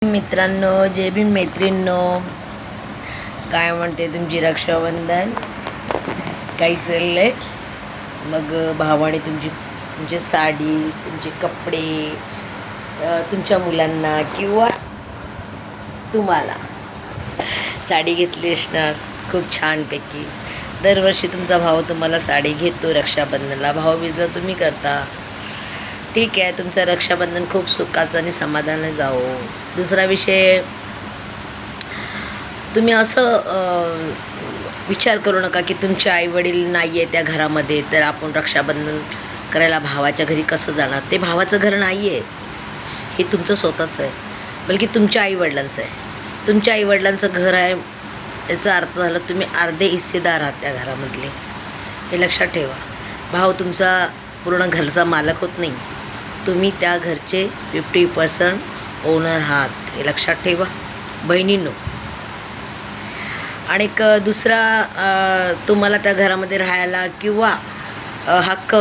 मित्रांनो, जय भीम मैत्रिणींनो, काय म्हणते तुमची रक्षाबंधन? काही चाललंय? मग भावाने तुमची साडी, तुमचे कपडे, तुमच्या मुलांना किंवा तुम्हाला साडी घेतली असणार खूप छानपैकी. दरवर्षी तुमचा भाऊ तुम्हाला साडी घेतो रक्षाबंधनला. भाऊबीजला तुम्ही करता, ठीक आहे. तुमचं रक्षाबंधन खूप सुखाचं आणि समाधानाने जाओ. दुसरा विषय, तुम्ही असं विचार करू नका की तुमचे आईवडील नाही आहे त्या घरामध्ये, तर आपण रक्षाबंधन करायला भावाच्या घरी कसं जाणार. ते भावाचं घर नाही आहे, हे तुमचं स्वतःचं आहे, बल्कि तुमच्या आईवडिलांचं आहे. तुमच्या आईवडिलांचं घर आहे, याचा अर्थ झाला तुम्ही अर्धे हिस्सेदार आहात त्या घरामधले. हे लक्षात ठेवा. भाव तुमचा पूर्ण घरचा मालक होत नाही, तुम्ही त्या घरचे 50% ओनर आहात, हे लक्षात ठेवा बहिणींनो. आणि दुसरा, तुम्हाला त्या घरामध्ये राहायला किंवा हक्क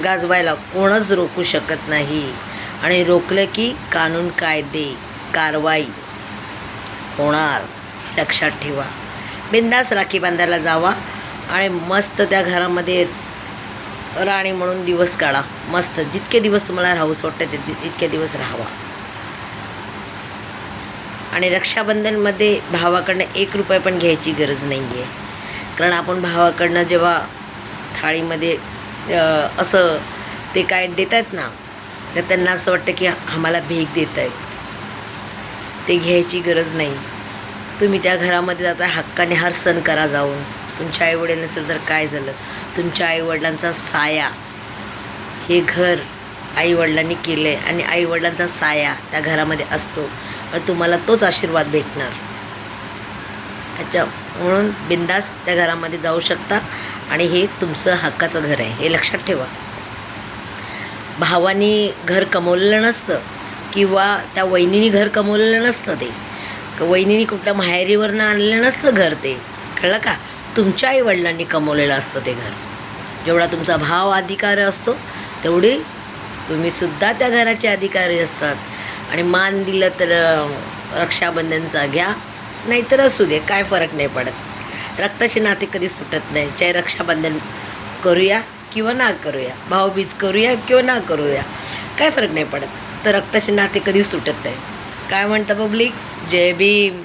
गाजवायला कोणच रोखू शकत नाही. आणि रोखलं की कानून कायदे कारवाई होणार, हे लक्षात ठेवा. बिंदास राखी बांधायला जावा आणि मस्त त्या घरामध्ये राणी म्हणून दिवस काढा. मस्त जितके दिवस तुम्हाला राहूस वाटतं तितके दिवस राहावा. आणि रक्षाबंधनमध्ये भावाकडनं 1 रुपया पण घ्यायची गरज नाही आहे. कारण आपण भावाकडनं जेव्हा थाळीमध्ये असं ते काय देत आहेत ना, तर त्यांना असं वाटतं की आम्हाला भीक देत आहेत. ते घ्यायची गरज नाही. तुम्ही त्या घरामध्ये जाता, हक्काने हर सण करा जाऊन. तुमच्या आईवडील नसेल तर काय झालं, तुमच्या आईवडिलांचा साया, हे घर आईवडिलांनी केलं आहे आणि आईवडिलांचा साया त्या घरामध्ये असतो आणि तुम्हाला तोच आशीर्वाद भेटणार. अच्छा, म्हणून बिंदास त्या घरामध्ये जाऊ शकता आणि हे तुमचं हक्काचं घर आहे, हे लक्षात ठेवा. भावानी घर कमवलेलं नसतं किंवा त्या वहिनीनी घर कमवलेलं नसतं. ते वहिनीनी कुठल्या माहेरीवरनं आणलेलं नसतं घर. ते कळलं का? तुमच्या आईवडिलांनी कमवलेलं असतं ते घर. जेवढा तुमचा भाव अधिकारी असतो तेवढे तुम्हीसुद्धा त्या घराचे अधिकारी असतात. आणि मान दिलं तर रक्षाबंधनचा घ्या, नाहीतर असू दे, काय फरक नाही पडत. रक्ताचे नाते कधीच तुटत नाही. चाहे रक्षाबंधन करूया किंवा ना करूया, भाऊबीज करूया किंवा ना करूया, काय फरक नाही पडत. तर रक्ताचे नाते कधीच तुटत नाही. काय म्हणता पब्लिक? जय भीम.